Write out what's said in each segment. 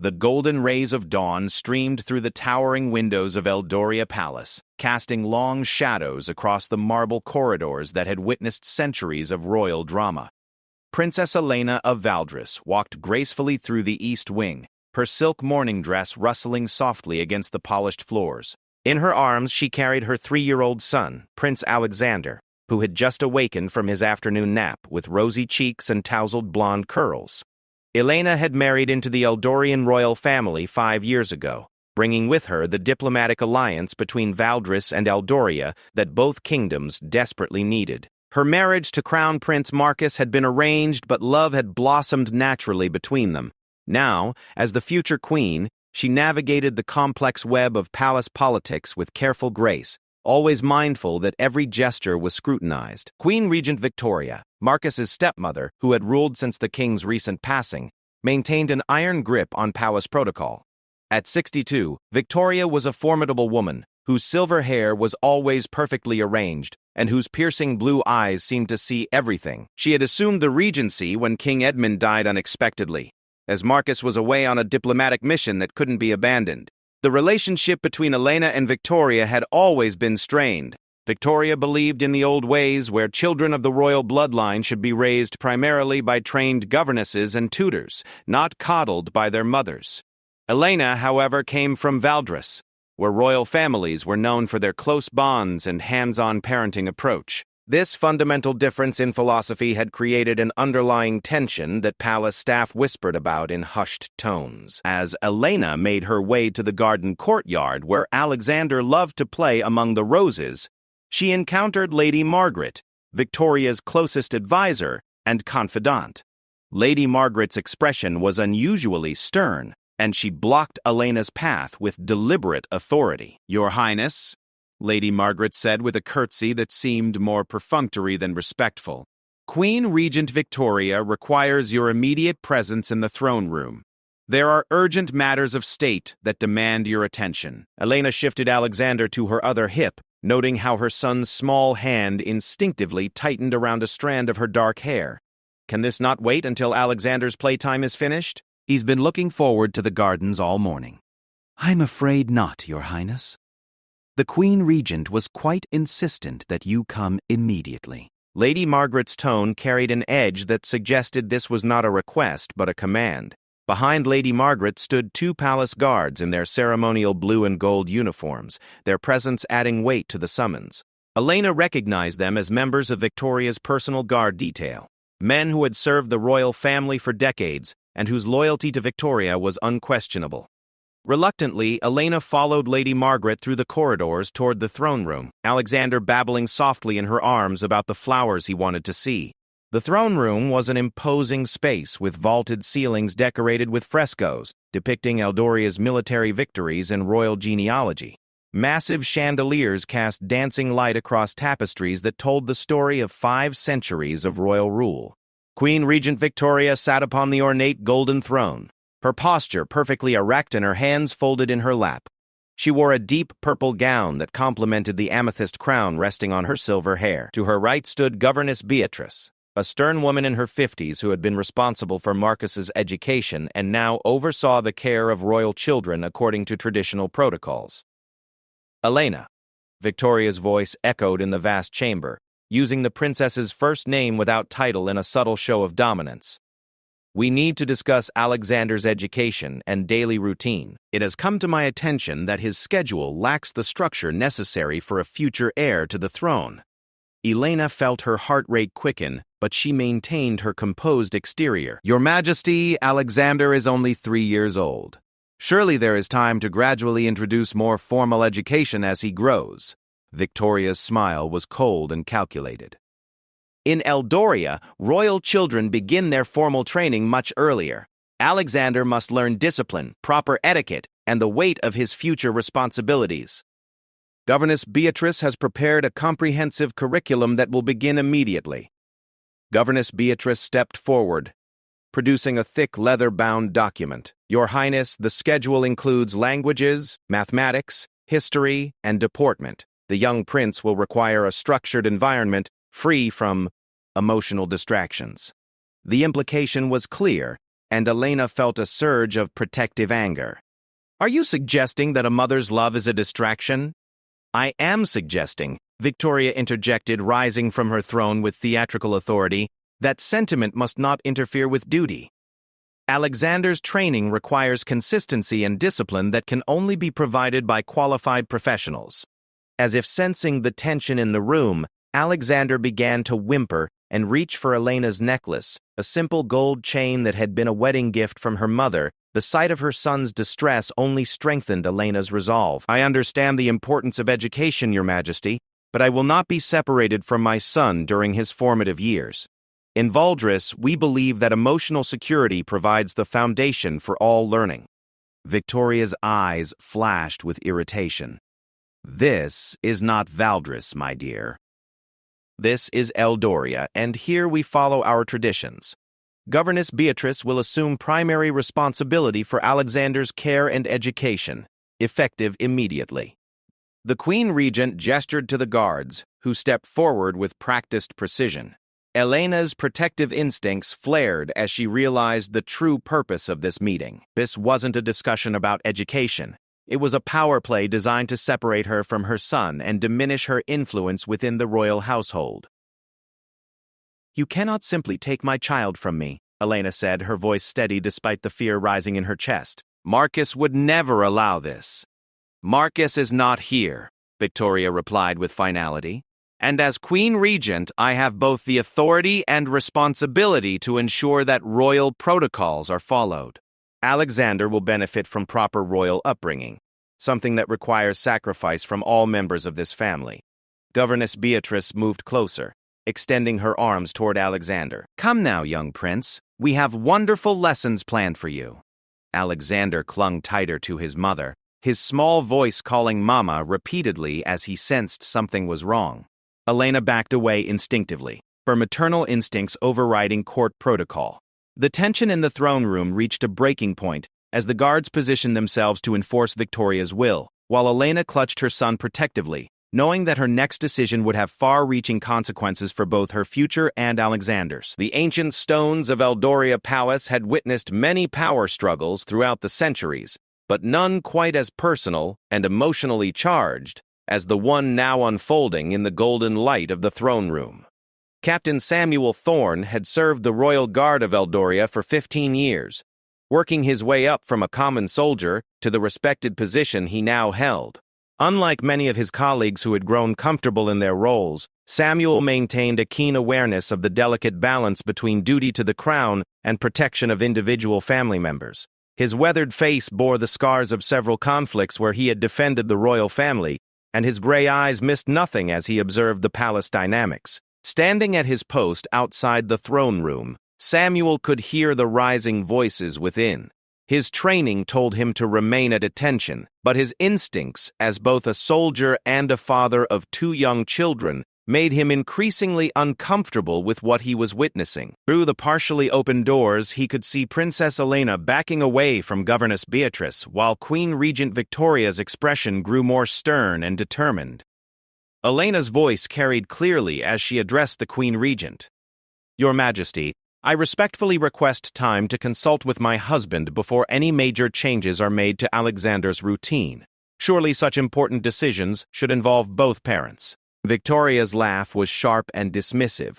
The golden rays of dawn streamed through the towering windows of Eldoria Palace, casting long shadows across the marble corridors that had witnessed centuries of royal drama. Princess Elena of Valdris walked gracefully through the east wing, her silk morning dress rustling softly against the polished floors. In her arms she carried her 3-year-old son, Prince Alexander, who had just awakened from his afternoon nap with rosy cheeks and tousled blonde curls. Elena had married into the Eldorian royal family 5 years ago, bringing with her the diplomatic alliance between Valdris and Eldoria that both kingdoms desperately needed. Her marriage to Crown Prince Marcus had been arranged, but love had blossomed naturally between them. Now, as the future queen, she navigated the complex web of palace politics with careful grace, always mindful that every gesture was scrutinized. Queen Regent Victoria, Marcus's stepmother, who had ruled since the king's recent passing, maintained an iron grip on palace protocol. At 62, Victoria was a formidable woman, whose silver hair was always perfectly arranged, and whose piercing blue eyes seemed to see everything. She had assumed the regency when King Edmund died unexpectedly, as Marcus was away on a diplomatic mission that couldn't be abandoned. The relationship between Elena and Victoria had always been strained. Victoria believed in the old ways where children of the royal bloodline should be raised primarily by trained governesses and tutors, not coddled by their mothers. Elena, however, came from Valdris, where royal families were known for their close bonds and hands-on parenting approach. This fundamental difference in philosophy had created an underlying tension that palace staff whispered about in hushed tones. As Elena made her way to the garden courtyard where Alexander loved to play among the roses, she encountered Lady Margaret, Victoria's closest advisor and confidant. Lady Margaret's expression was unusually stern, and she blocked Elena's path with deliberate authority. "Your Highness," Lady Margaret said with a curtsy that seemed more perfunctory than respectful, "Queen Regent Victoria requires your immediate presence in the throne room. There are urgent matters of state that demand your attention." Elena shifted Alexander to her other hip, noting how her son's small hand instinctively tightened around a strand of her dark hair. "Can this not wait until Alexander's playtime is finished? He's been looking forward to the gardens all morning." "I'm afraid not, Your Highness. The Queen Regent was quite insistent that you come immediately." Lady Margaret's tone carried an edge that suggested this was not a request but a command. Behind Lady Margaret stood 2 palace guards in their ceremonial blue and gold uniforms, their presence adding weight to the summons. Elena recognized them as members of Victoria's personal guard detail, men who had served the royal family for decades and whose loyalty to Victoria was unquestionable. Reluctantly, Elena followed Lady Margaret through the corridors toward the throne room, Alexander babbling softly in her arms about the flowers he wanted to see. The throne room was an imposing space with vaulted ceilings decorated with frescoes depicting Eldoria's military victories and royal genealogy. Massive chandeliers cast dancing light across tapestries that told the story of 5 centuries of royal rule. Queen Regent Victoria sat upon the ornate golden throne, her posture perfectly erect and her hands folded in her lap. She wore a deep purple gown that complemented the amethyst crown resting on her silver hair. To her right stood Governess Beatrice, a stern woman in her 50s who had been responsible for Marcus's education and now oversaw the care of royal children according to traditional protocols. "Elena," Victoria's voice echoed in the vast chamber, using the princess's first name without title in a subtle show of dominance. "We need to discuss Alexander's education and daily routine. It has come to my attention that his schedule lacks the structure necessary for a future heir to the throne." Elena felt her heart rate quicken, but she maintained her composed exterior. "Your Majesty, Alexander is only 3 years old. Surely there is time to gradually introduce more formal education as he grows." Victoria's smile was cold and calculated. "In Eldoria, royal children begin their formal training much earlier. Alexander must learn discipline, proper etiquette, and the weight of his future responsibilities. Governess Beatrice has prepared a comprehensive curriculum that will begin immediately." Governess Beatrice stepped forward, producing a thick leather-bound document. "Your Highness, the schedule includes languages, mathematics, history, and deportment. The young prince will require a structured environment free from emotional distractions." The implication was clear. and Elena felt a surge of protective anger. Are you suggesting that a mother's love is a distraction? I am suggesting, Victoria interjected, rising from her throne with theatrical authority, that sentiment must not interfere with duty. Alexander's training requires consistency and discipline that can only be provided by qualified professionals. As if sensing the tension in the room, Alexander began to whimper and reach for Elena's necklace, a simple gold chain that had been a wedding gift from her mother. The sight of her son's distress only strengthened Elena's resolve. I understand the importance of education, Your Majesty, but I will not be separated from my son during his formative years. In Valdris, we believe that emotional security provides the foundation for all learning. Victoria's eyes flashed with irritation. This is not Valdris, my dear. This is Eldoria, and here we follow our traditions. Governess Beatrice will assume primary responsibility for Alexander's care and education, effective immediately. The Queen Regent gestured to the guards, who stepped forward with practiced precision. Elena's protective instincts flared as she realized the true purpose of this meeting. This wasn't a discussion about education. It was a power play designed to separate her from her son and diminish her influence within the royal household. You cannot simply take my child from me, Elena said, her voice steady despite the fear rising in her chest. Marcus would never allow this. Marcus is not here, Victoria replied with finality. And as Queen Regent, I have both the authority and responsibility to ensure that royal protocols are followed. Alexander will benefit from proper royal upbringing, something that requires sacrifice from all members of this family. Governess Beatrice moved closer, extending her arms toward Alexander. Come now, young prince. We have wonderful lessons planned for you. Alexander clung tighter to his mother, his small voice calling Mama repeatedly as he sensed something was wrong. Elena backed away instinctively, her maternal instincts overriding court protocol. The tension in the throne room reached a breaking point as the guards positioned themselves to enforce Victoria's will, while Elena clutched her son protectively, knowing that her next decision would have far-reaching consequences for both her future and Alexander's. The ancient stones of Eldoria Palace had witnessed many power struggles throughout the centuries, but none quite as personal and emotionally charged as the one now unfolding in the golden light of the throne room. Captain Samuel Thorne had served the Royal Guard of Eldoria for 15 years, working his way up from a common soldier to the respected position he now held. Unlike many of his colleagues who had grown comfortable in their roles, Samuel maintained a keen awareness of the delicate balance between duty to the crown and protection of individual family members. His weathered face bore the scars of several conflicts where he had defended the royal family, and his gray eyes missed nothing as he observed the palace dynamics. Standing at his post outside the throne room, Samuel could hear the rising voices within. His training told him to remain at attention, but his instincts, as both a soldier and a father of 2 young children, made him increasingly uncomfortable with what he was witnessing. Through the partially open doors, he could see Princess Elena backing away from Governess Beatrice, while Queen Regent Victoria's expression grew more stern and determined. Elena's voice carried clearly as she addressed the Queen Regent. Your Majesty, I respectfully request time to consult with my husband before any major changes are made to Alexander's routine. Surely such important decisions should involve both parents. Victoria's laugh was sharp and dismissive.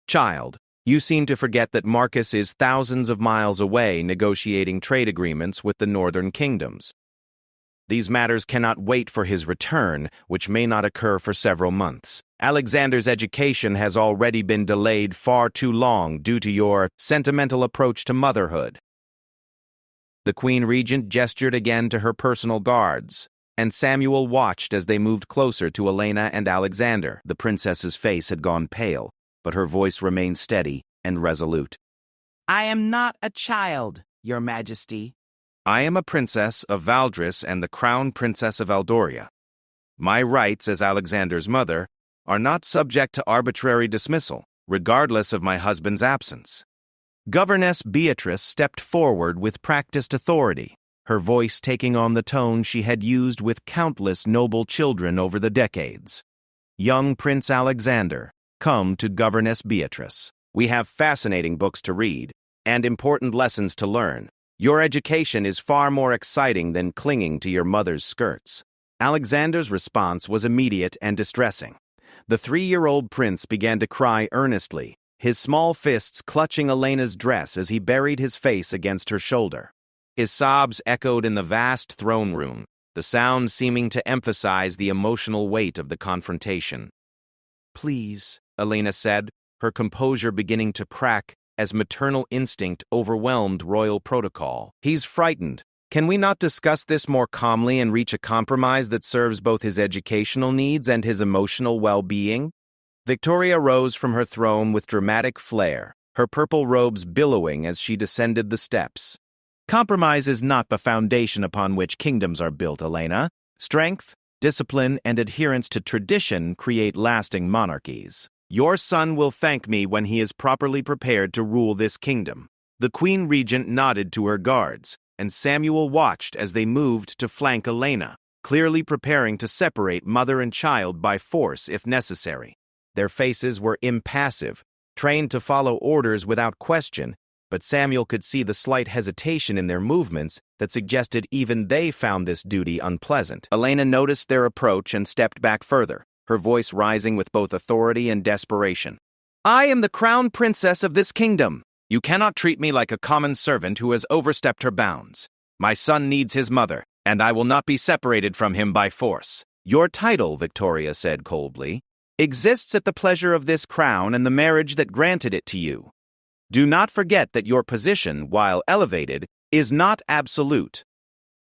Child, you seem to forget that Marcus is thousands of miles away negotiating trade agreements with the northern kingdoms. These matters cannot wait for his return, which may not occur for several months. Alexander's education has already been delayed far too long due to your sentimental approach to motherhood. The Queen Regent gestured again to her personal guards, and Samuel watched as they moved closer to Elena and Alexander. The princess's face had gone pale, but her voice remained steady and resolute. I am not a child, Your Majesty. I am a princess of Valdris and the crown princess of Eldoria. My rights as Alexander's mother are not subject to arbitrary dismissal, regardless of my husband's absence. Governess Beatrice stepped forward with practiced authority, her voice taking on the tone she had used with countless noble children over the decades. Young Prince Alexander, come to Governess Beatrice. We have fascinating books to read, and important lessons to learn. Your education is far more exciting than clinging to your mother's skirts." Alexander's response was immediate and distressing. The 3-year-old prince began to cry earnestly, his small fists clutching Elena's dress as he buried his face against her shoulder. His sobs echoed in the vast throne room, the sound seeming to emphasize the emotional weight of the confrontation. "Please," Elena said, her composure beginning to crack as maternal instinct overwhelmed royal protocol. "He's frightened. Can we not discuss this more calmly and reach a compromise that serves both his educational needs and his emotional well-being?" Victoria rose from her throne with dramatic flair, her purple robes billowing as she descended the steps. "Compromise is not the foundation upon which kingdoms are built, Elena. Strength, discipline, and adherence to tradition create lasting monarchies. Your son will thank me when he is properly prepared to rule this kingdom." The Queen Regent nodded to her guards, and Samuel watched as they moved to flank Elena, clearly preparing to separate mother and child by force if necessary. Their faces were impassive, trained to follow orders without question, but Samuel could see the slight hesitation in their movements that suggested even they found this duty unpleasant. Elena noticed their approach and stepped back further, her voice rising with both authority and desperation. "I am the crown princess of this kingdom. You cannot treat me like a common servant who has overstepped her bounds. My son needs his mother, and I will not be separated from him by force." "Your title," Victoria said coldly, "exists at the pleasure of this crown and the marriage that granted it to you. Do not forget that your position, while elevated, is not absolute.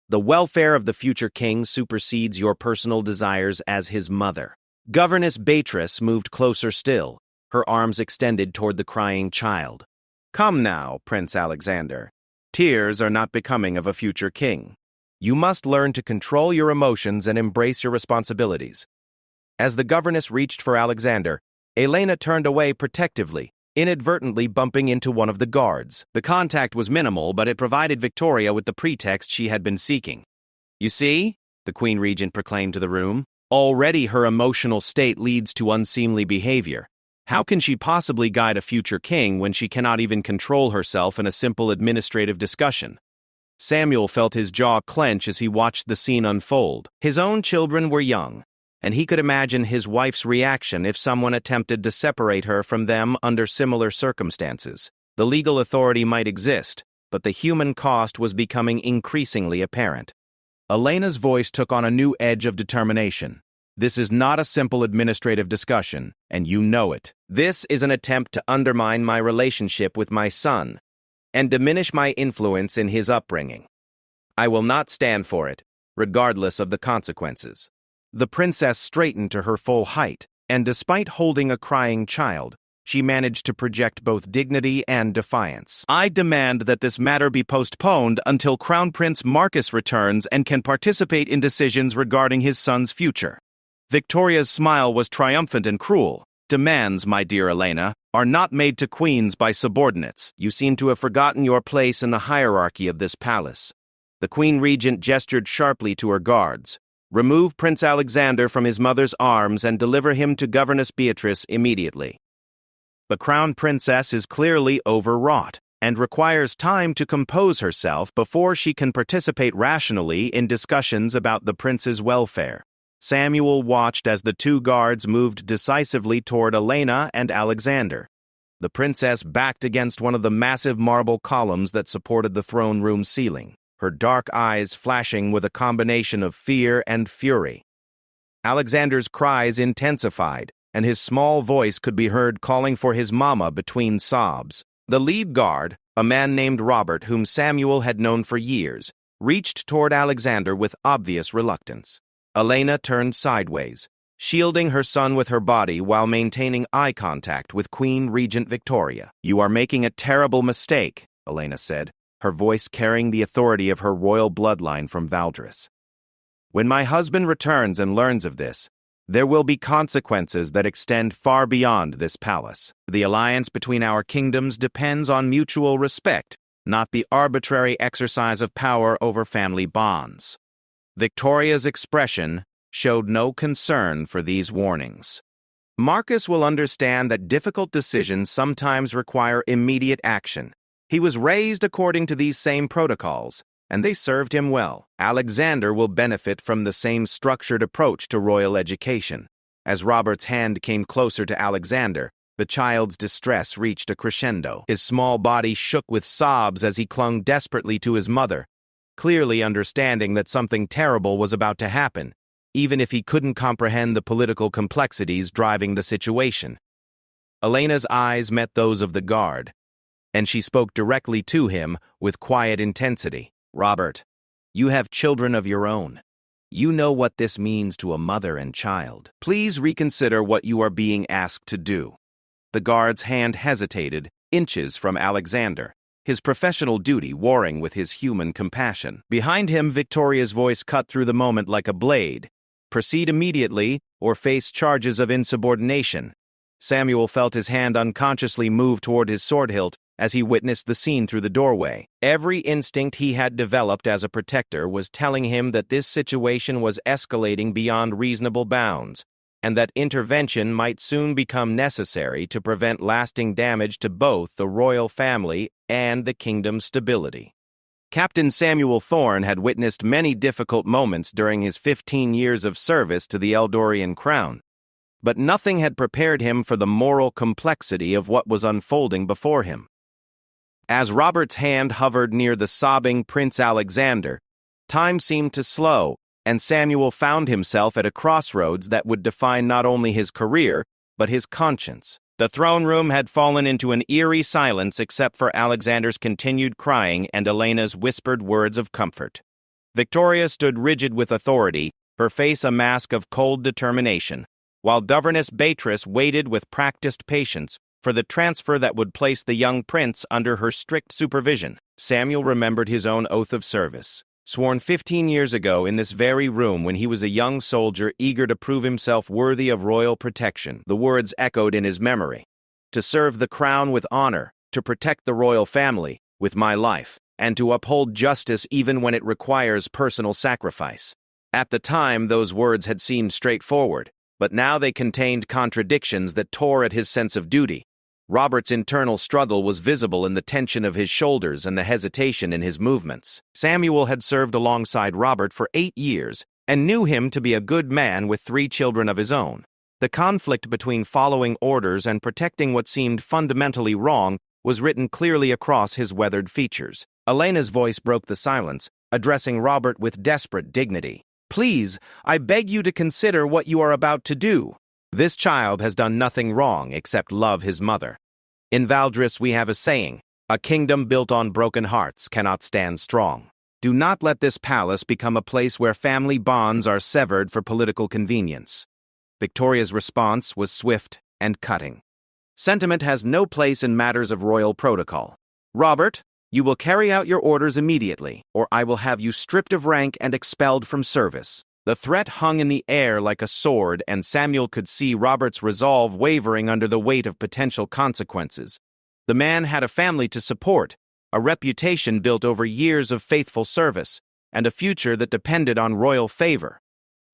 The welfare of the future king supersedes your personal desires as his mother." Governess Beatrice moved closer still, her arms extended toward the crying child. "Come now, Prince Alexander. Tears are not becoming of a future king. You must learn to control your emotions and embrace your responsibilities." As the governess reached for Alexander, Elena turned away protectively, inadvertently bumping into one of the guards. The contact was minimal, but it provided Victoria with the pretext she had been seeking. "You see," the Queen Regent proclaimed to the room, "already her emotional state leads to unseemly behavior. How can she possibly guide a future king when she cannot even control herself in a simple administrative discussion?" Samuel felt his jaw clench as he watched the scene unfold. His own children were young, and he could imagine his wife's reaction if someone attempted to separate her from them under similar circumstances. The legal authority might exist, but the human cost was becoming increasingly apparent. Elena's voice took on a new edge of determination. "This is not a simple administrative discussion, and you know it. This is an attempt to undermine my relationship with my son and diminish my influence in his upbringing. I will not stand for it, regardless of the consequences." The princess straightened to her full height, and despite holding a crying child, she managed to project both dignity and defiance. "I demand that this matter be postponed until Crown Prince Marcus returns and can participate in decisions regarding his son's future." Victoria's smile was triumphant and cruel. "Demands, my dear Elena, are not made to queens by subordinates. You seem to have forgotten your place in the hierarchy of this palace." The Queen Regent gestured sharply to her guards. "Remove Prince Alexander from his mother's arms and deliver him to Governess Beatrice immediately." The Crown Princess is clearly overwrought and requires time to compose herself before she can participate rationally in discussions about the prince's welfare. Samuel watched as the two guards moved decisively toward Elena and Alexander. The princess backed against one of the massive marble columns that supported the throne room ceiling, her dark eyes flashing with a combination of fear and fury. Alexander's cries intensified, and his small voice could be heard calling for his mama between sobs. The lead guard, a man named Robert whom Samuel had known for years, reached toward Alexander with obvious reluctance. Elena turned sideways, shielding her son with her body while maintaining eye contact with Queen Regent Victoria. "You are making a terrible mistake," Elena said, her voice carrying the authority of her royal bloodline from Valdris. "When my husband returns and learns of this, there will be consequences that extend far beyond this palace. The alliance between our kingdoms depends on mutual respect, not the arbitrary exercise of power over family bonds." Victoria's expression showed no concern for these warnings. "Marcus will understand that difficult decisions sometimes require immediate action. He was raised according to these same protocols, and they served him well. Alexander will benefit from the same structured approach to royal education. As Robert's hand came closer to Alexander, the child's distress reached a crescendo. His small body shook with sobs as he clung desperately to his mother, clearly understanding that something terrible was about to happen, even if he couldn't comprehend the political complexities driving the situation. Elena's eyes met those of the guard, and she spoke directly to him with quiet intensity. "Robert, you have children of your own. You know what this means to a mother and child. Please reconsider what you are being asked to do." The guard's hand hesitated, inches from Alexander, his professional duty warring with his human compassion. Behind him, Victoria's voice cut through the moment like a blade. "Proceed immediately, or face charges of insubordination." Samuel felt his hand unconsciously move toward his sword hilt as he witnessed the scene through the doorway. Every instinct he had developed as a protector was telling him that this situation was escalating beyond reasonable bounds, and that intervention might soon become necessary to prevent lasting damage to both the royal family and the kingdom's stability. Captain Samuel Thorne had witnessed many difficult moments during his 15 years of service to the Eldorian crown, but nothing had prepared him for the moral complexity of what was unfolding before him. As Robert's hand hovered near the sobbing Prince Alexander, time seemed to slow, and Samuel found himself at a crossroads that would define not only his career, but his conscience. The throne room had fallen into an eerie silence except for Alexander's continued crying and Elena's whispered words of comfort. Victoria stood rigid with authority, her face a mask of cold determination, while Governess Beatrice waited with practiced patience for the transfer that would place the young prince under her strict supervision. Samuel remembered his own oath of service, sworn 15 years ago in this very room when he was a young soldier eager to prove himself worthy of royal protection. The words echoed in his memory. "To serve the crown with honor, to protect the royal family with my life, and to uphold justice even when it requires personal sacrifice." At the time, those words had seemed straightforward, but now they contained contradictions that tore at his sense of duty. Robert's internal struggle was visible in the tension of his shoulders and the hesitation in his movements. Samuel had served alongside Robert for 8 years and knew him to be a good man with 3 children of his own. The conflict between following orders and protecting what seemed fundamentally wrong was written clearly across his weathered features. Elena's voice broke the silence, addressing Robert with desperate dignity. "Please, I beg you to consider what you are about to do. This child has done nothing wrong except love his mother. In Valdris we have a saying, 'A kingdom built on broken hearts cannot stand strong.' Do not let this palace become a place where family bonds are severed for political convenience." Victoria's response was swift and cutting. "Sentiment has no place in matters of royal protocol. Robert, you will carry out your orders immediately, or I will have you stripped of rank and expelled from service." The threat hung in the air like a sword, and Samuel could see Robert's resolve wavering under the weight of potential consequences. The man had a family to support, a reputation built over years of faithful service, and a future that depended on royal favor.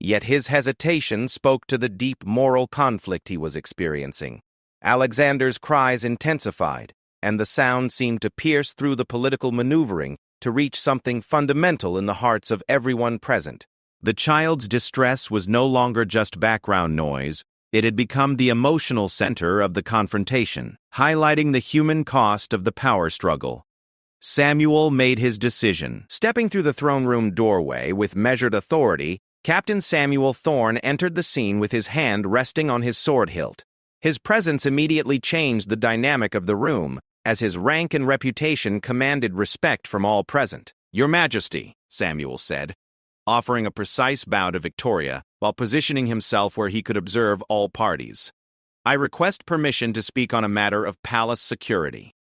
Yet his hesitation spoke to the deep moral conflict he was experiencing. Alexander's cries intensified, and the sound seemed to pierce through the political maneuvering to reach something fundamental in the hearts of everyone present. The child's distress was no longer just background noise. It had become the emotional center of the confrontation, highlighting the human cost of the power struggle. Samuel made his decision. Stepping through the throne room doorway with measured authority, Captain Samuel Thorne entered the scene with his hand resting on his sword hilt. His presence immediately changed the dynamic of the room, as his rank and reputation commanded respect from all present. "Your Majesty," Samuel said, offering a precise bow to Victoria while positioning himself where he could observe all parties. "I request permission to speak on a matter of palace security."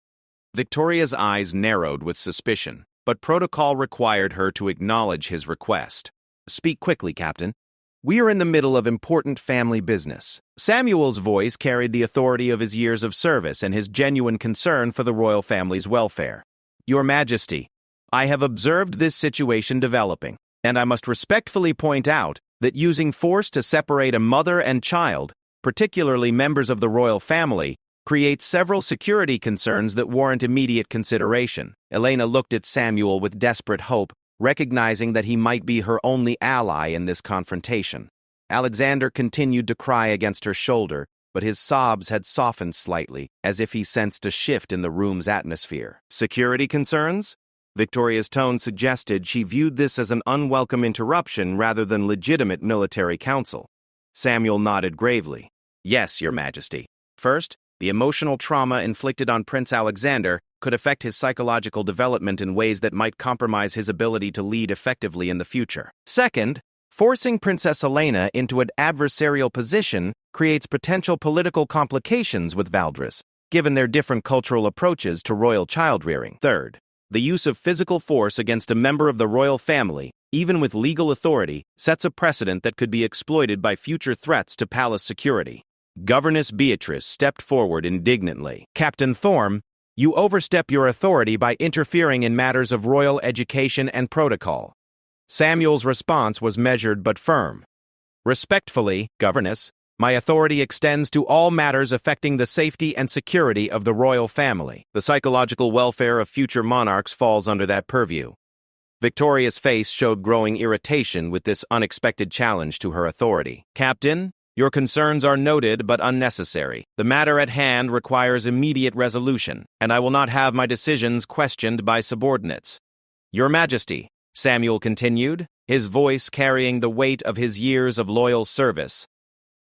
Victoria's eyes narrowed with suspicion, but protocol required her to acknowledge his request. "Speak quickly, Captain. We are in the middle of important family business." Samuel's voice carried the authority of his years of service and his genuine concern for the royal family's welfare. "Your Majesty, I have observed this situation developing, and I must respectfully point out that using force to separate a mother and child, particularly members of the royal family, creates several security concerns that warrant immediate consideration. Elena looked at Samuel with desperate hope, recognizing that he might be her only ally in this confrontation. Alexander continued to cry against her shoulder, but his sobs had softened slightly, as if he sensed a shift in the room's atmosphere. Security concerns? Victoria's tone suggested she viewed this as an unwelcome interruption rather than legitimate military counsel. Samuel nodded gravely. Yes, Your Majesty. First, the emotional trauma inflicted on Prince Alexander could affect his psychological development in ways that might compromise his ability to lead effectively in the future. Second, forcing Princess Elena into an adversarial position creates potential political complications with Valdres, given their different cultural approaches to royal child-rearing. Third, the use of physical force against a member of the royal family, even with legal authority, sets a precedent that could be exploited by future threats to palace security. Governess Beatrice stepped forward indignantly. Captain Thorne, you overstep your authority by interfering in matters of royal education and protocol. Samuel's response was measured but firm. Respectfully, Governess, my authority extends to all matters affecting the safety and security of the royal family. The psychological welfare of future monarchs falls under that purview. Victoria's face showed growing irritation with this unexpected challenge to her authority. Captain, your concerns are noted but unnecessary. The matter at hand requires immediate resolution, and I will not have my decisions questioned by subordinates. Your Majesty, Samuel continued, his voice carrying the weight of his years of loyal service,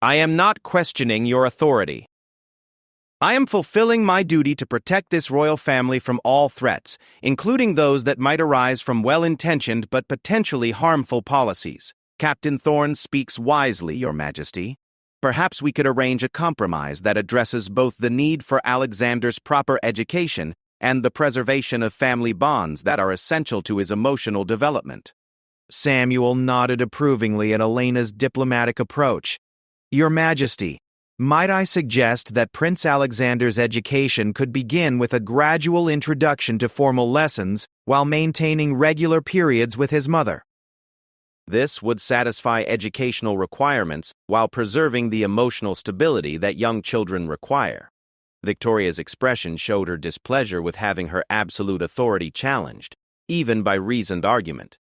I am not questioning your authority. I am fulfilling my duty to protect this royal family from all threats, including those that might arise from well-intentioned but potentially harmful policies. Captain Thorne speaks wisely, Your Majesty. Perhaps we could arrange a compromise that addresses both the need for Alexander's proper education and the preservation of family bonds that are essential to his emotional development. Samuel nodded approvingly at Elena's diplomatic approach. Your Majesty, might I suggest that Prince Alexander's education could begin with a gradual introduction to formal lessons while maintaining regular periods with his mother? This would satisfy educational requirements while preserving the emotional stability that young children require. Victoria's expression showed her displeasure with having her absolute authority challenged, even by reasoned argument.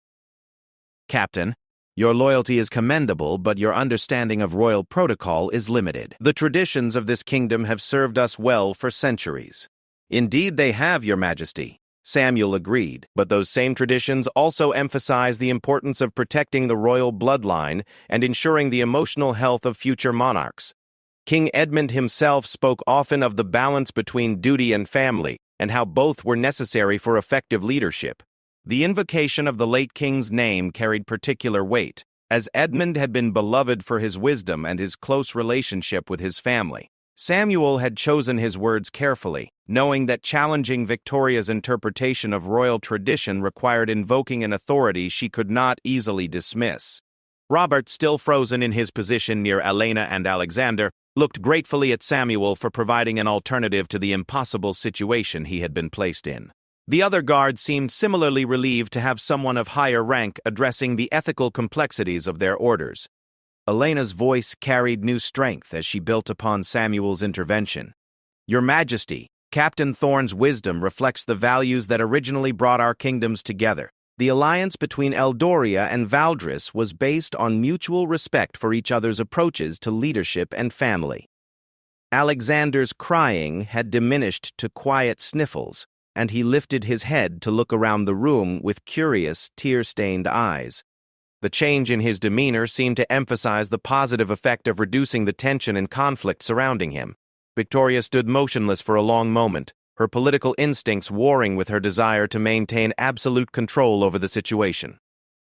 Captain, your loyalty is commendable, but your understanding of royal protocol is limited. The traditions of this kingdom have served us well for centuries. Indeed they have, Your Majesty. Samuel agreed, but those same traditions also emphasize the importance of protecting the royal bloodline and ensuring the emotional health of future monarchs. King Edmund himself spoke often of the balance between duty and family, and how both were necessary for effective leadership. The invocation of the late king's name carried particular weight, as Edmund had been beloved for his wisdom and his close relationship with his family. Samuel had chosen his words carefully, knowing that challenging Victoria's interpretation of royal tradition required invoking an authority she could not easily dismiss. Robert, still frozen in his position near Elena and Alexander, looked gratefully at Samuel for providing an alternative to the impossible situation he had been placed in. The other guards seemed similarly relieved to have someone of higher rank addressing the ethical complexities of their orders. Elena's voice carried new strength as she built upon Samuel's intervention. Your Majesty, Captain Thorne's wisdom reflects the values that originally brought our kingdoms together. The alliance between Eldoria and Valdres was based on mutual respect for each other's approaches to leadership and family. Alexander's crying had diminished to quiet sniffles, and he lifted his head to look around the room with curious, tear-stained eyes. The change in his demeanor seemed to emphasize the positive effect of reducing the tension and conflict surrounding him. Victoria stood motionless for a long moment, her political instincts warring with her desire to maintain absolute control over the situation.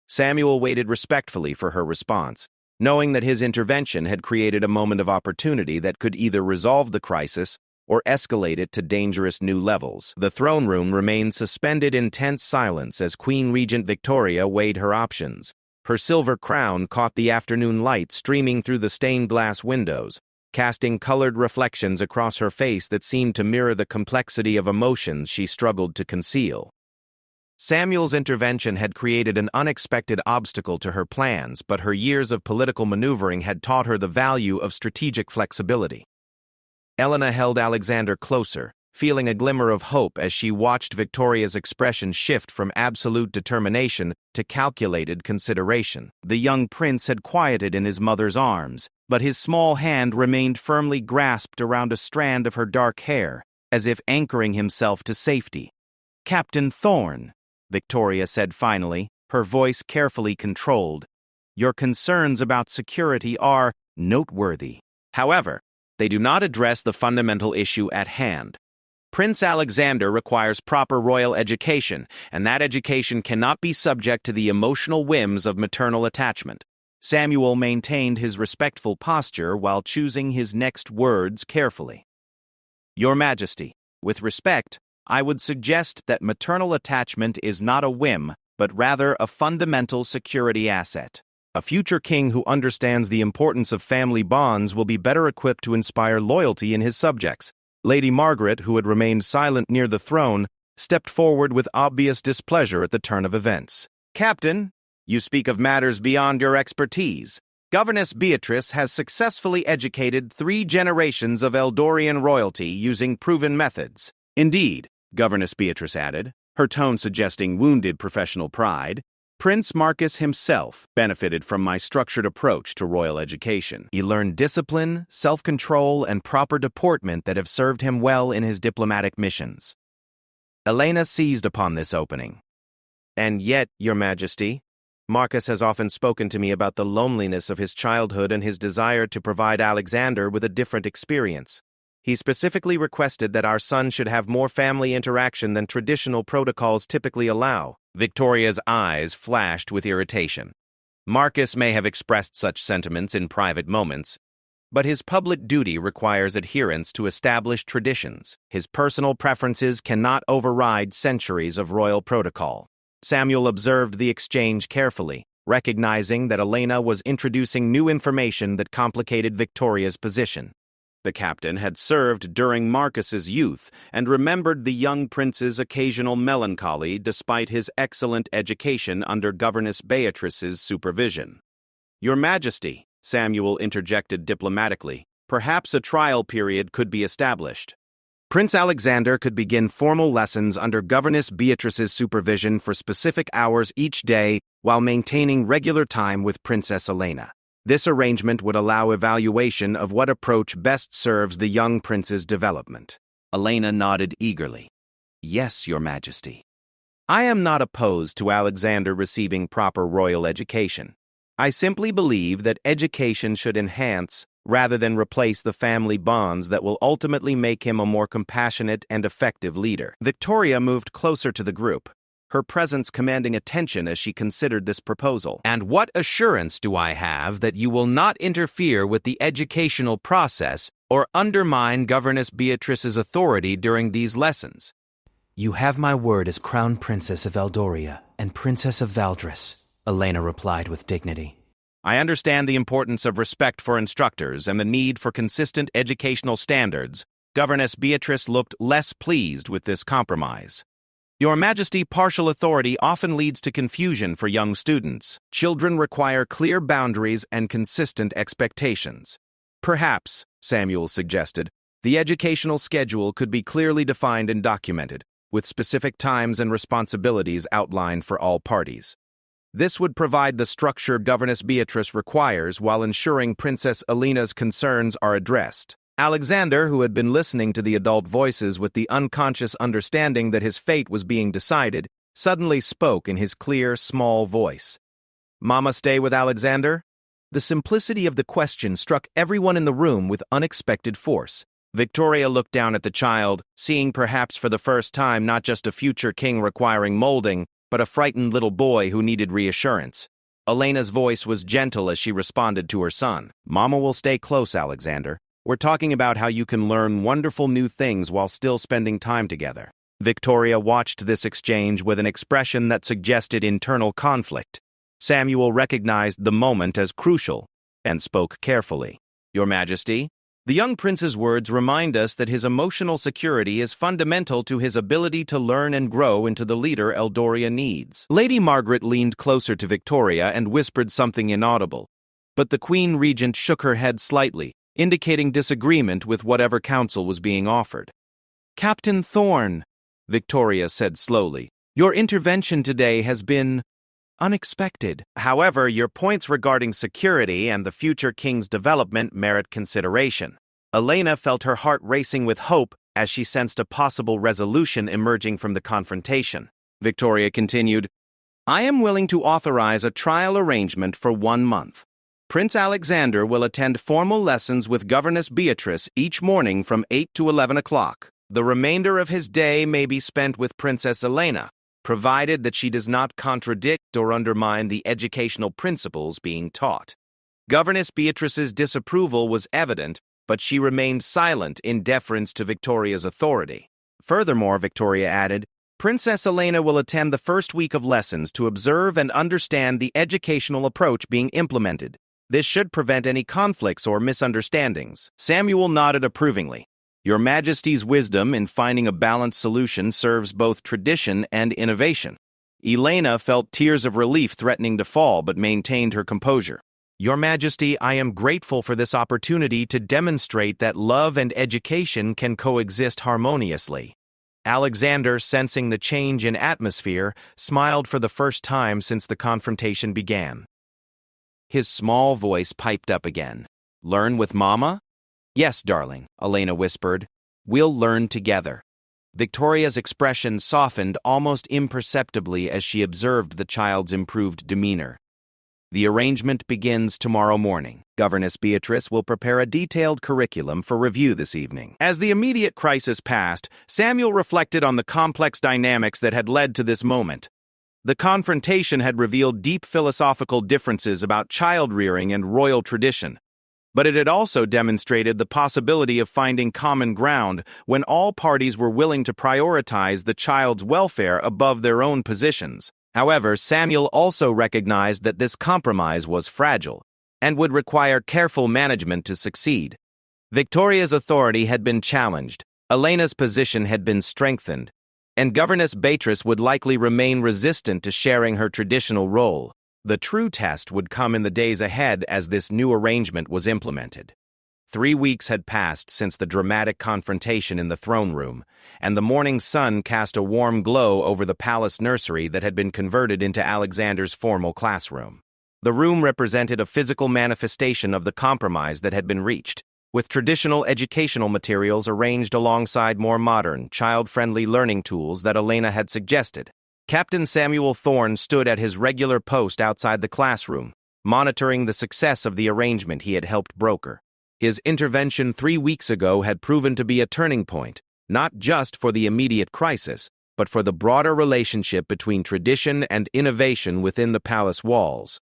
Samuel waited respectfully for her response, knowing that his intervention had created a moment of opportunity that could either resolve the crisis or escalate it to dangerous new levels. The throne room remained suspended in tense silence as Queen Regent Victoria weighed her options. Her silver crown caught the afternoon light streaming through the stained glass windows, casting colored reflections across her face that seemed to mirror the complexity of emotions she struggled to conceal. Samuel's intervention had created an unexpected obstacle to her plans, but her years of political maneuvering had taught her the value of strategic flexibility. Elena held Alexander closer, feeling a glimmer of hope as she watched Victoria's expression shift from absolute determination to calculated consideration. The young prince had quieted in his mother's arms, but his small hand remained firmly grasped around a strand of her dark hair, as if anchoring himself to safety. "Captain Thorne," Victoria said finally, her voice carefully controlled, "your concerns about security are noteworthy. However, they do not address the fundamental issue at hand. Prince Alexander requires proper royal education, and that education cannot be subject to the emotional whims of maternal attachment." Samuel maintained his respectful posture while choosing his next words carefully. "Your Majesty, with respect, I would suggest that maternal attachment is not a whim, but rather a fundamental security asset. A future king who understands the importance of family bonds will be better equipped to inspire loyalty in his subjects." Lady Margaret, who had remained silent near the throne, stepped forward with obvious displeasure at the turn of events. "Captain, you speak of matters beyond your expertise. Governess Beatrice has successfully educated 3 generations of Eldorian royalty using proven methods." "Indeed," Governess Beatrice added, her tone suggesting wounded professional pride, "Prince Marcus himself benefited from my structured approach to royal education. He learned discipline, self-control, and proper deportment that have served him well in his diplomatic missions." Elena seized upon this opening. "And yet, Your Majesty, Marcus has often spoken to me about the loneliness of his childhood and his desire to provide Alexander with a different experience. He specifically requested that our son should have more family interaction than traditional protocols typically allow." Victoria's eyes flashed with irritation. "Marcus may have expressed such sentiments in private moments, but his public duty requires adherence to established traditions. His personal preferences cannot override centuries of royal protocol." Samuel observed the exchange carefully, recognizing that Elena was introducing new information that complicated Victoria's position. The captain had served during Marcus's youth and remembered the young prince's occasional melancholy despite his excellent education under Governess Beatrice's supervision. "Your Majesty," Samuel interjected diplomatically, "perhaps a trial period could be established. Prince Alexander could begin formal lessons under Governess Beatrice's supervision for specific hours each day while maintaining regular time with Princess Elena. This arrangement would allow evaluation of what approach best serves the young prince's development." Elena nodded eagerly. "Yes, Your Majesty. I am not opposed to Alexander receiving proper royal education. I simply believe that education should enhance rather than replace the family bonds that will ultimately make him a more compassionate and effective leader." Victoria moved closer to the group, her presence commanding attention as she considered this proposal. "And what assurance do I have that you will not interfere with the educational process or undermine Governess Beatrice's authority during these lessons?" "You have my word as Crown Princess of Eldoria and Princess of Valdris," Elena replied with dignity. "I understand the importance of respect for instructors and the need for consistent educational standards." Governess Beatrice looked less pleased with this compromise. "Your Majesty, partial authority often leads to confusion for young students. Children require clear boundaries and consistent expectations." "Perhaps," Samuel suggested, "the educational schedule could be clearly defined and documented, with specific times and responsibilities outlined for all parties. This would provide the structure Governess Beatrice requires while ensuring Princess Elena's concerns are addressed." Alexander, who had been listening to the adult voices with the unconscious understanding that his fate was being decided, suddenly spoke in his clear, small voice. "Mama stay with Alexander?" The simplicity of the question struck everyone in the room with unexpected force. Victoria looked down at the child, seeing perhaps for the first time not just a future king requiring molding, but a frightened little boy who needed reassurance. Elena's voice was gentle as she responded to her son. "Mama will stay close, Alexander. We're talking about how you can learn wonderful new things while still spending time together." Victoria watched this exchange with an expression that suggested internal conflict. Samuel recognized the moment as crucial and spoke carefully. "Your Majesty, the young prince's words remind us that his emotional security is fundamental to his ability to learn and grow into the leader Eldoria needs." Lady Margaret leaned closer to Victoria and whispered something inaudible, but the Queen Regent shook her head slightly, indicating disagreement with whatever counsel was being offered. "Captain Thorne," Victoria said slowly, "your intervention today has been unexpected. However, your points regarding security and the future king's development merit consideration." Elena felt her heart racing with hope as she sensed a possible resolution emerging from the confrontation. Victoria continued, "I am willing to authorize a trial arrangement for 1 month. Prince Alexander will attend formal lessons with Governess Beatrice each morning from 8 to 11 o'clock. The remainder of his day may be spent with Princess Elena, provided that she does not contradict or undermine the educational principles being taught." Governess Beatrice's disapproval was evident, but she remained silent in deference to Victoria's authority. Furthermore, Victoria added, "Princess Elena will attend the first week of lessons to observe and understand the educational approach being implemented. This should prevent any conflicts or misunderstandings." Samuel nodded approvingly. "Your Majesty's wisdom in finding a balanced solution serves both tradition and innovation." Elena felt tears of relief threatening to fall but maintained her composure. "Your Majesty, I am grateful for this opportunity to demonstrate that love and education can coexist harmoniously." Alexander, sensing the change in atmosphere, smiled for the first time since the confrontation began. His small voice piped up again. "Learn with Mama?" "Yes, darling," Elena whispered. "We'll learn together." Victoria's expression softened almost imperceptibly as she observed the child's improved demeanor. "The arrangement begins tomorrow morning. Governess Beatrice will prepare a detailed curriculum for review this evening." As the immediate crisis passed, Samuel reflected on the complex dynamics that had led to this moment. The confrontation had revealed deep philosophical differences about child-rearing and royal tradition, but it had also demonstrated the possibility of finding common ground when all parties were willing to prioritize the child's welfare above their own positions. However, Samuel also recognized that this compromise was fragile and would require careful management to succeed. Victoria's authority had been challenged, Elena's position had been strengthened, and Governess Beatrice would likely remain resistant to sharing her traditional role. The true test would come in the days ahead as this new arrangement was implemented. 3 weeks had passed since the dramatic confrontation in the throne room, and the morning sun cast a warm glow over the palace nursery that had been converted into Alexander's formal classroom. The room represented a physical manifestation of the compromise that had been reached, with traditional educational materials arranged alongside more modern, child-friendly learning tools that Elena had suggested. Captain Samuel Thorne stood at his regular post outside the classroom, monitoring the success of the arrangement he had helped broker. His intervention 3 weeks ago had proven to be a turning point, not just for the immediate crisis, but for the broader relationship between tradition and innovation within the palace walls.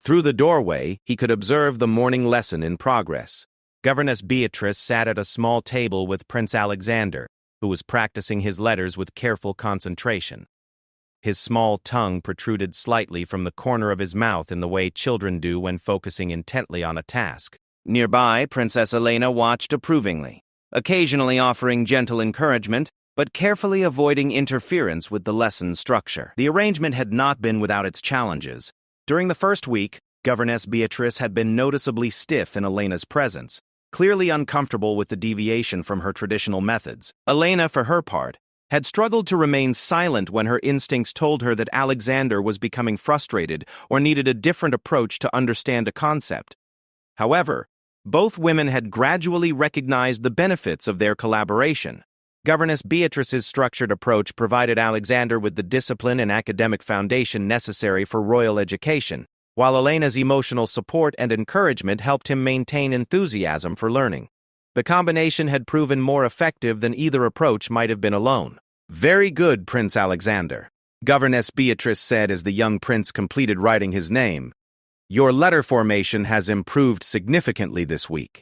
Through the doorway, he could observe the morning lesson in progress. Governess Beatrice sat at a small table with Prince Alexander, who was practicing his letters with careful concentration. His small tongue protruded slightly from the corner of his mouth in the way children do when focusing intently on a task. Nearby, Princess Elena watched approvingly, occasionally offering gentle encouragement, but carefully avoiding interference with the lesson structure. The arrangement had not been without its challenges. During the first week, Governess Beatrice had been noticeably stiff in Elena's presence, clearly uncomfortable with the deviation from her traditional methods. Elena, for her part, had struggled to remain silent when her instincts told her that Alexander was becoming frustrated or needed a different approach to understand a concept. However, both women had gradually recognized the benefits of their collaboration. Governess Beatrice's structured approach provided Alexander with the discipline and academic foundation necessary for royal education, while Elena's emotional support and encouragement helped him maintain enthusiasm for learning. The combination had proven more effective than either approach might have been alone. "Very good, Prince Alexander," Governess Beatrice said as the young prince completed writing his name. "Your letter formation has improved significantly this week."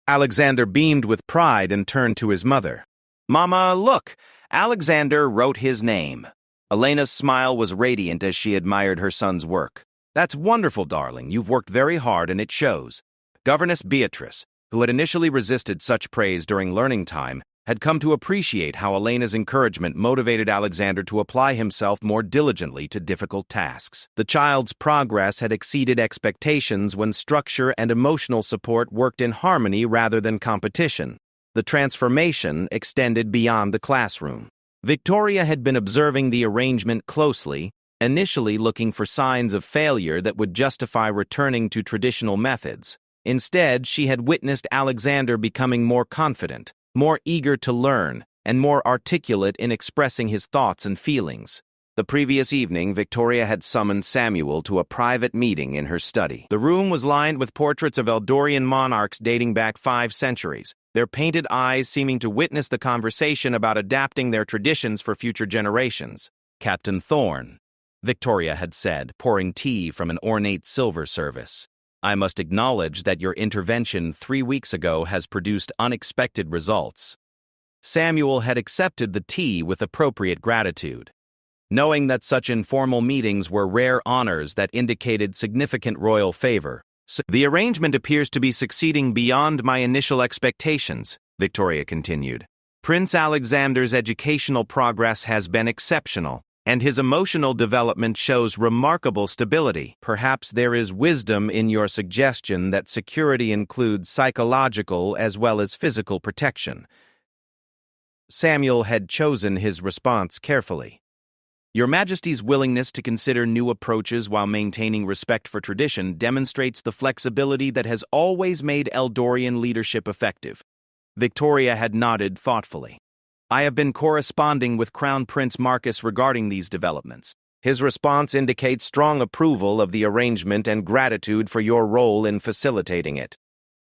Alexander beamed with pride and turned to his mother. "Mama, look, Alexander wrote his name." Elena's smile was radiant as she admired her son's work. "That's wonderful, darling. You've worked very hard and it shows." Governess Beatrice, who had initially resisted such praise during learning time, had come to appreciate how Elena's encouragement motivated Alexander to apply himself more diligently to difficult tasks. The child's progress had exceeded expectations when structure and emotional support worked in harmony rather than competition. The transformation extended beyond the classroom. Victoria had been observing the arrangement closely, initially looking for signs of failure that would justify returning to traditional methods. Instead, she had witnessed Alexander becoming more confident, more eager to learn, and more articulate in expressing his thoughts and feelings. The previous evening, Victoria had summoned Samuel to a private meeting in her study. The room was lined with portraits of Eldorian monarchs dating back 5 centuries, their painted eyes seeming to witness the conversation about adapting their traditions for future generations. "Captain Thorne," Victoria had said, pouring tea from an ornate silver service, "I must acknowledge that your intervention 3 weeks ago has produced unexpected results." Samuel had accepted the tea with appropriate gratitude. Knowing that such informal meetings were rare honors that indicated significant royal favor, "The arrangement appears to be succeeding beyond my initial expectations," Victoria continued. "Prince Alexander's educational progress has been exceptional, and his emotional development shows remarkable stability. Perhaps there is wisdom in your suggestion that security includes psychological as well as physical protection." Samuel had chosen his response carefully. "Your Majesty's willingness to consider new approaches while maintaining respect for tradition demonstrates the flexibility that has always made Eldorian leadership effective." Victoria had nodded thoughtfully. "I have been corresponding with Crown Prince Marcus regarding these developments. His response indicates strong approval of the arrangement and gratitude for your role in facilitating it."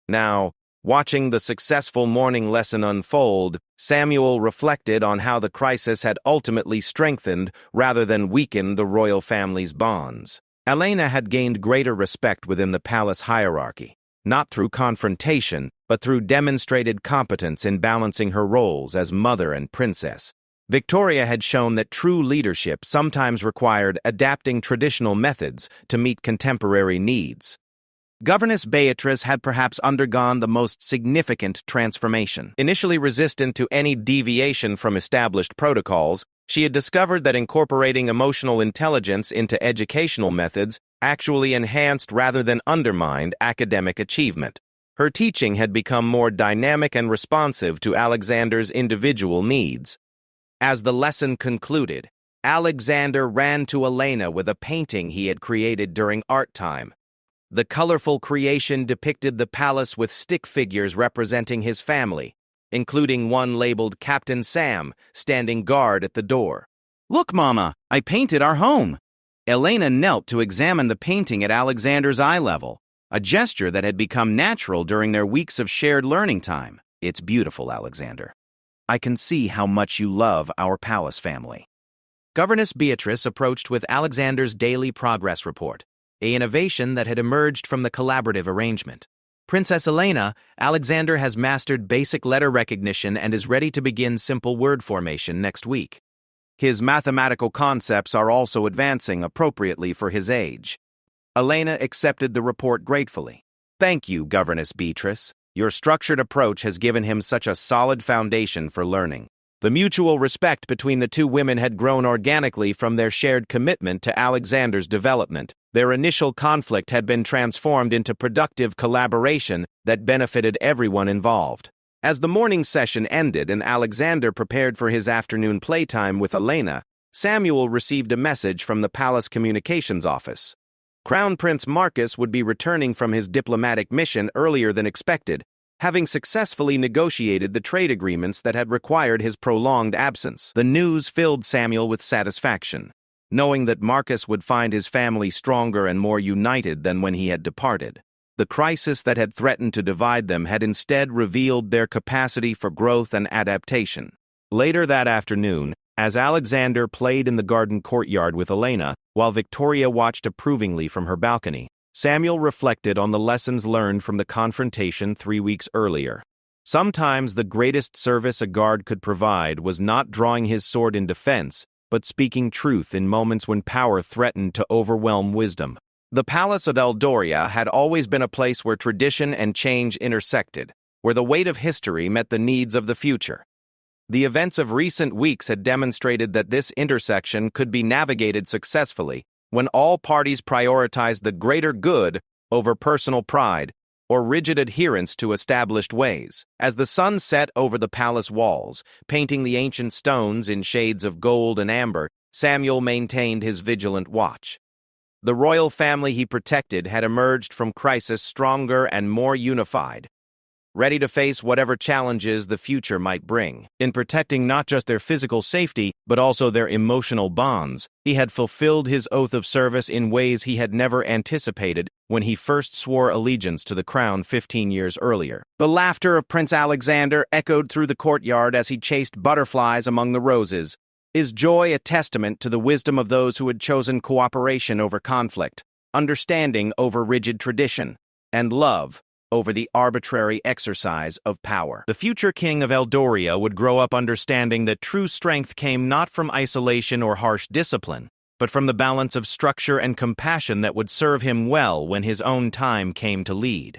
Now, watching the successful morning lesson unfold, Samuel reflected on how the crisis had ultimately strengthened rather than weakened the royal family's bonds. Elena had gained greater respect within the palace hierarchy, not through confrontation, but through demonstrated competence in balancing her roles as mother and princess. Victoria had shown that true leadership sometimes required adapting traditional methods to meet contemporary needs. Governess Beatrice had perhaps undergone the most significant transformation. Initially resistant to any deviation from established protocols, she had discovered that incorporating emotional intelligence into educational methods actually enhanced rather than undermined academic achievement. Her teaching had become more dynamic and responsive to Alexander's individual needs. As the lesson concluded, Alexander ran to Elena with a painting he had created during art time. The colorful creation depicted the palace with stick figures representing his family, including one labeled Captain Sam, standing guard at the door. "Look, Mama, I painted our home." Elena knelt to examine the painting at Alexander's eye level, a gesture that had become natural during their weeks of shared learning time. "It's beautiful, Alexander. I can see how much you love our palace family." Governess Beatrice approached with Alexander's daily progress report, an innovation that had emerged from the collaborative arrangement. "Princess Elena, Alexander has mastered basic letter recognition and is ready to begin simple word formation next week. His mathematical concepts are also advancing appropriately for his age." Elena accepted the report gratefully. "Thank you, Governess Beatrice. Your structured approach has given him such a solid foundation for learning." The mutual respect between the two women had grown organically from their shared commitment to Alexander's development. Their initial conflict had been transformed into productive collaboration that benefited everyone involved. As the morning session ended and Alexander prepared for his afternoon playtime with Elena, Samuel received a message from the palace communications office. Crown Prince Marcus would be returning from his diplomatic mission earlier than expected, having successfully negotiated the trade agreements that had required his prolonged absence. The news filled Samuel with satisfaction, knowing that Marcus would find his family stronger and more united than when he had departed. The crisis that had threatened to divide them had instead revealed their capacity for growth and adaptation. Later that afternoon, as Alexander played in the garden courtyard with Elena, while Victoria watched approvingly from her balcony, Samuel reflected on the lessons learned from the confrontation 3 weeks earlier. Sometimes the greatest service a guard could provide was not drawing his sword in defense, but speaking truth in moments when power threatened to overwhelm wisdom. The Palace of Eldoria had always been a place where tradition and change intersected, where the weight of history met the needs of the future. The events of recent weeks had demonstrated that this intersection could be navigated successfully when all parties prioritized the greater good over personal pride or rigid adherence to established ways. As the sun set over the palace walls, painting the ancient stones in shades of gold and amber, Samuel maintained his vigilant watch. The royal family he protected had emerged from crisis stronger and more unified, ready to face whatever challenges the future might bring. In protecting not just their physical safety, but also their emotional bonds, he had fulfilled his oath of service in ways he had never anticipated when he first swore allegiance to the crown 15 years earlier. The laughter of Prince Alexander echoed through the courtyard as he chased butterflies among the roses, his joy a testament to the wisdom of those who had chosen cooperation over conflict, understanding over rigid tradition, and love over the arbitrary exercise of power. The future king of Eldoria would grow up understanding that true strength came not from isolation or harsh discipline, but from the balance of structure and compassion that would serve him well when his own time came to lead.